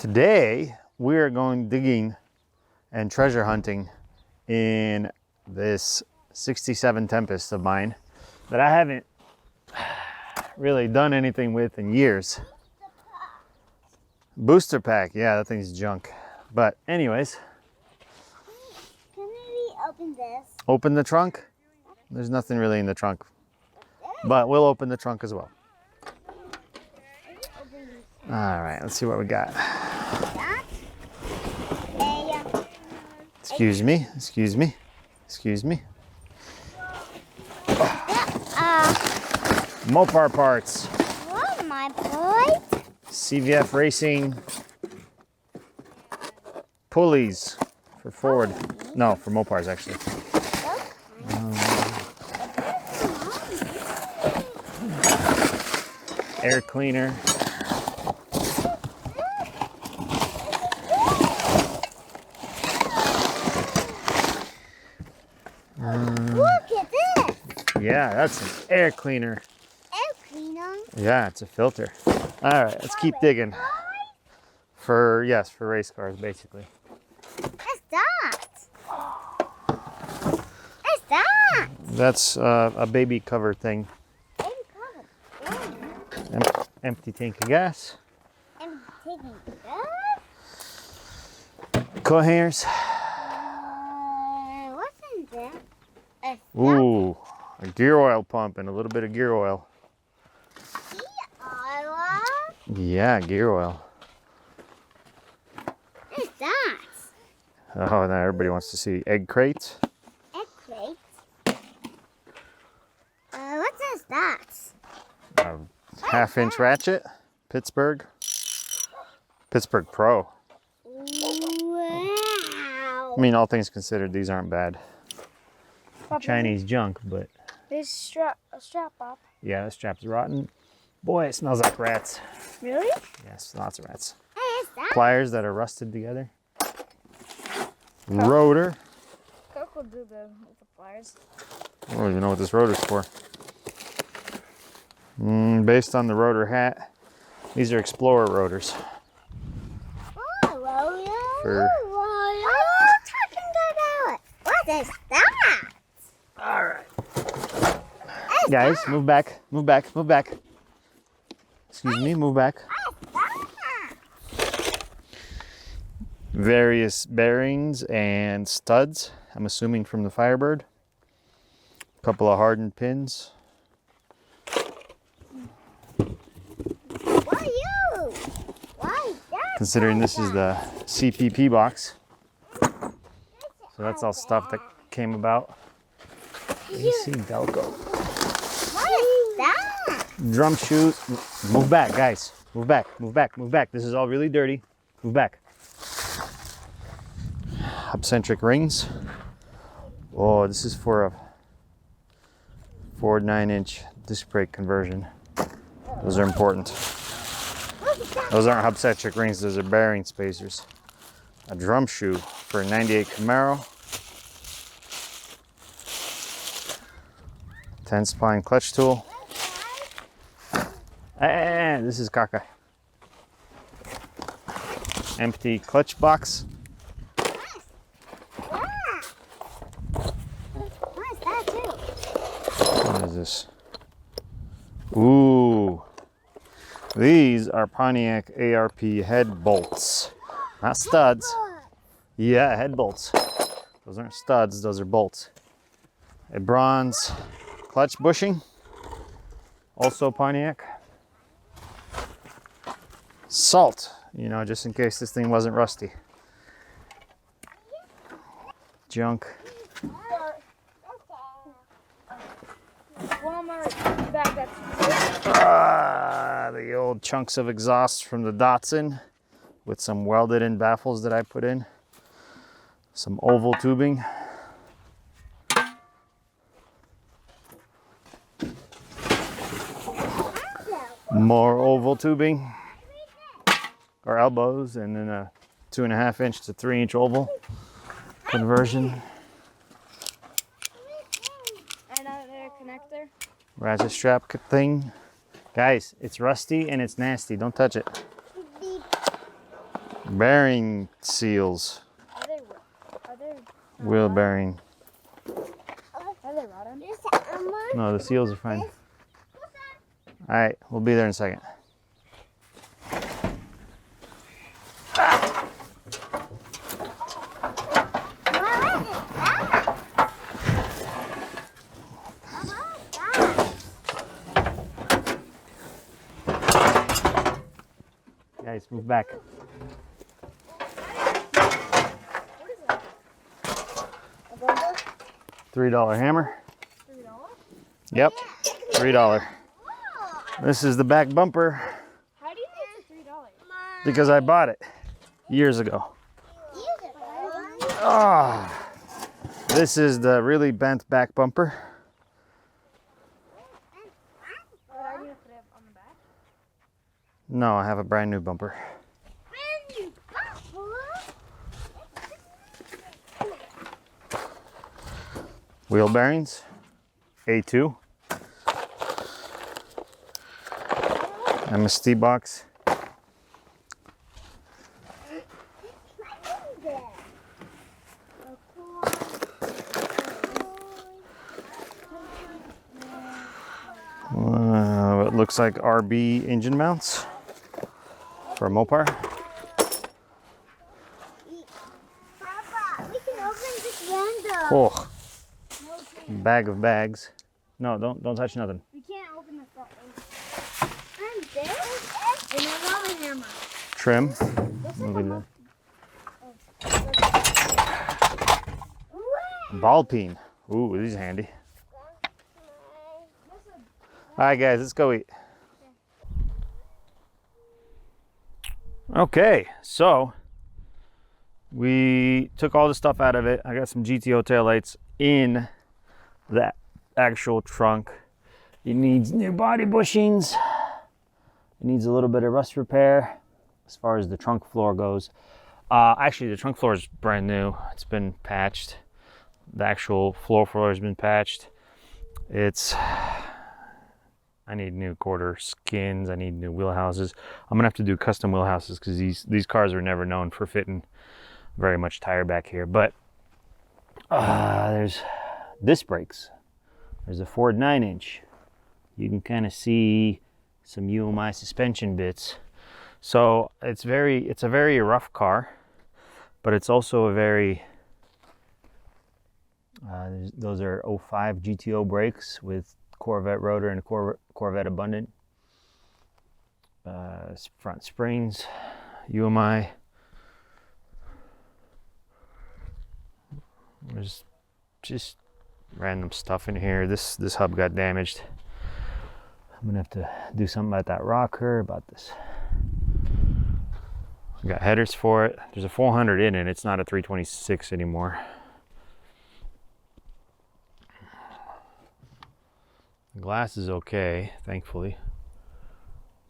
Today we are going digging and treasure hunting in this 67 Tempest of mine that I haven't really done anything with in years. Booster pack, yeah, that thing's junk. But anyways. Can we open this? Open the trunk? There's nothing really in the trunk. But we'll open the trunk as well. All right, let's see what we got. Excuse me, excuse me, excuse me. Mopar parts. What, my boy? CVF Racing pulleys for Ford. No, for Mopars actually. Air cleaner. Look at this. Yeah, that's an air cleaner. Air cleaner. Yeah, it's a filter. All right, let's keep digging. For race cars, basically. What's that? What's that? That's a baby cover thing. Baby cover. Empty tank of gas. I'm taking this. Coil hangers. What's in there? Ooh, a gear oil pump and a little bit of gear oil. Yeah, gear oil. What's that? Oh, now everybody wants to see egg crates. Egg crate. What is that? A half-inch ratchet. Pittsburgh Pro. Wow. I mean, all things considered, these aren't bad. Chinese junk, but There's a strap up. yeah, the strap's rotten. Boy, it smells like rats. Really? Yes, lots of rats. Hey, is that? Pliers that are rusted together. Rotor. Coke will do with the pliers. I don't even know what this rotor's for. Based on the rotor hat, these are Explorer rotors. For- What is that? All right. Guys, move back, move back, move back. Excuse me, move back. Various bearings and studs, I'm assuming from the Firebird. A couple of hardened pins. Why you? Why that? Considering this is the CPP box. So that's all stuff that came about. AC Delco. What is that? Drum shoes. Move back, guys. Move back, move back, move back. This is all really dirty. Move back. Hub-centric rings. Oh, this is for a Ford 9-inch disc brake conversion. Those are important. Those aren't hub-centric rings, those are bearing spacers. A drum shoe for a 98 Camaro. 10-spine clutch tool. And this is caca. Empty clutch box. What is that too? What is this? Ooh. These are Pontiac ARP head bolts. Not studs. Yeah, head bolts. Those aren't studs, those are bolts. A bronze clutch bushing. Also Pontiac. Salt, you know, just in case this thing wasn't rusty. Junk. The old chunks of exhaust from the Datsun with some welded in baffles that I put in. Some oval tubing. More oval tubing. Or elbows, and then a 2.5-inch to 3-inch oval conversion. Another connector. Ratchet strap thing. Guys, it's rusty and it's nasty. Don't touch it. Bearing seals. Are they Wheel bearing. Are they rotten? No, the seals are fine. Alright, we'll be there in a second. Guys, move back. What is that? A bundle? $3 hammer. $3? Yep, $3. This is the back bumper How do you know it's $3? because I bought it years ago. Ah, this is the really bent back bumper. Are you gonna put it on the back? No, I have a brand new bumper. Wheel bearings, A2. MST box. It looks like RB engine mounts for a Mopar. Papa, we can open this window. Oh, bag of bags. No, don't touch nothing. We can't open the front window. And this is another hammer. Trim. Looks We'll like leave a that. Ball peen. Ooh, these are handy. All right, guys, let's go eat. Okay, so we took all the stuff out of it. I got some GTO taillights in that actual trunk. It needs new body bushings. It needs a little bit of rust repair as far as the trunk floor goes. Actually, the trunk floor is brand new. It's been patched. The actual floor has been patched. I need new quarter skins. I need new wheel houses. I'm gonna have to do custom wheel houses because these cars are never known for fitting very much tire back here. But there's disc brakes. There's a Ford 9-inch. You can kind of see some UMI suspension bits. So it's a very rough car, but it's also a very those are 05 GTO brakes with Corvette rotor and Corvette Abundant. Front springs, UMI. There's just random stuff in here. This hub got damaged. I'm gonna have to do something about that rocker, about this. I got headers for it. There's a 400 in it. It's not a 326 anymore. The glass is okay, thankfully.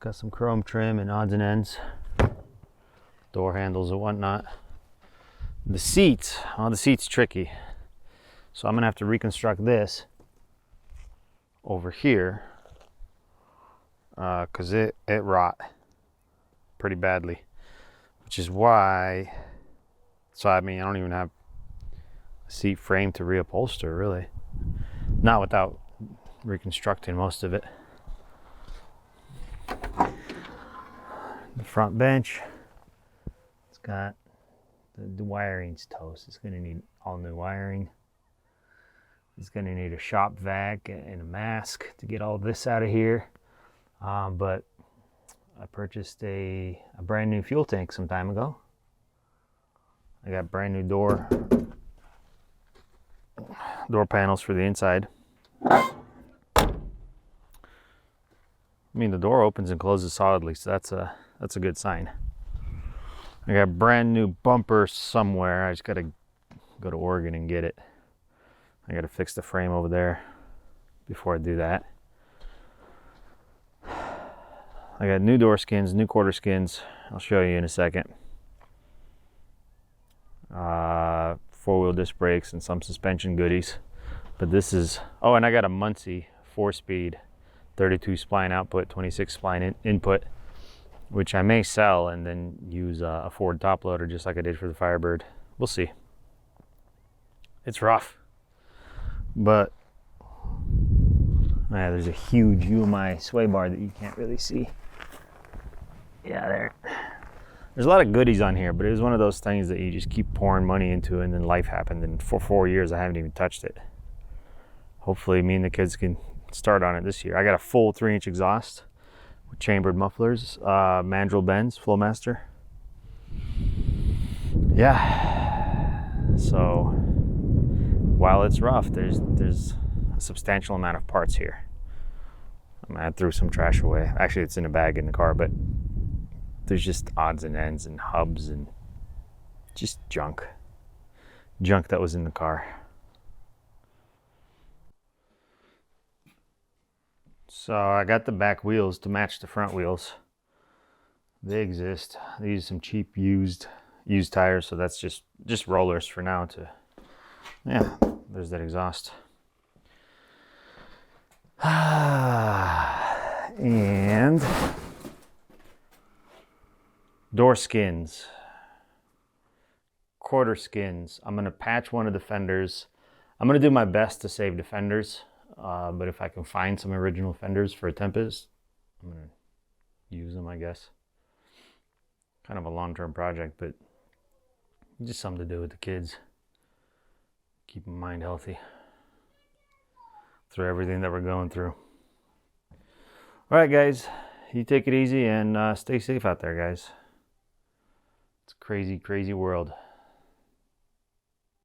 Got some chrome trim and odds and ends. Door handles and whatnot. The seats, the seat's tricky. So I'm gonna have to reconstruct this over here because it rot pretty badly. Which is why, so I mean, I don't even have a seat frame to reupholster, really. Not without reconstructing most of it. The front bench, it's got the wiring's toast. It's gonna need all new wiring. It's gonna need a shop vac and a mask to get all this out of here. But I purchased a brand new fuel tank some time ago. I got brand new door panels for the inside. I mean, the door opens and closes solidly, so that's a good sign. I got brand new bumper somewhere. I just gotta go to Oregon and get it. I gotta fix the frame over there before I do that. I got new door skins, new quarter skins. I'll show you in a second. 4-wheel disc brakes and some suspension goodies. But this is, oh, and I got a Muncie 4-speed, 32 spline output, 26 spline input which I may sell and then use a Ford top loader just like I did for the Firebird. We'll see. It's rough, but yeah, there's a huge UMI sway bar that you can't really see. Yeah, there. There's a lot of goodies on here, but it was one of those things that you just keep pouring money into, and then life happened, and for 4 years I haven't even touched it. Hopefully me and the kids can start on it this year. I got a full 3-inch exhaust with chambered mufflers, mandrel bends, Flowmaster. Yeah, so while it's rough, there's a substantial amount of parts here. I threw some trash away. Actually, it's in a bag in the car, but there's just odds and ends and hubs and just junk that was in the car. So I got the back wheels to match the front wheels. They exist. They use some cheap used tires, so that's just rollers for now. To yeah, there's that exhaust. And door skins, quarter skins. I'm gonna patch one of the fenders. I'm gonna do my best to save the fenders, but if I can find some original fenders for a Tempest, I'm gonna use them, I guess. Kind of a long-term project, but just something to do with the kids. Keep my mind healthy through everything that we're going through. All right, guys, you take it easy and stay safe out there, guys. It's a crazy, crazy world.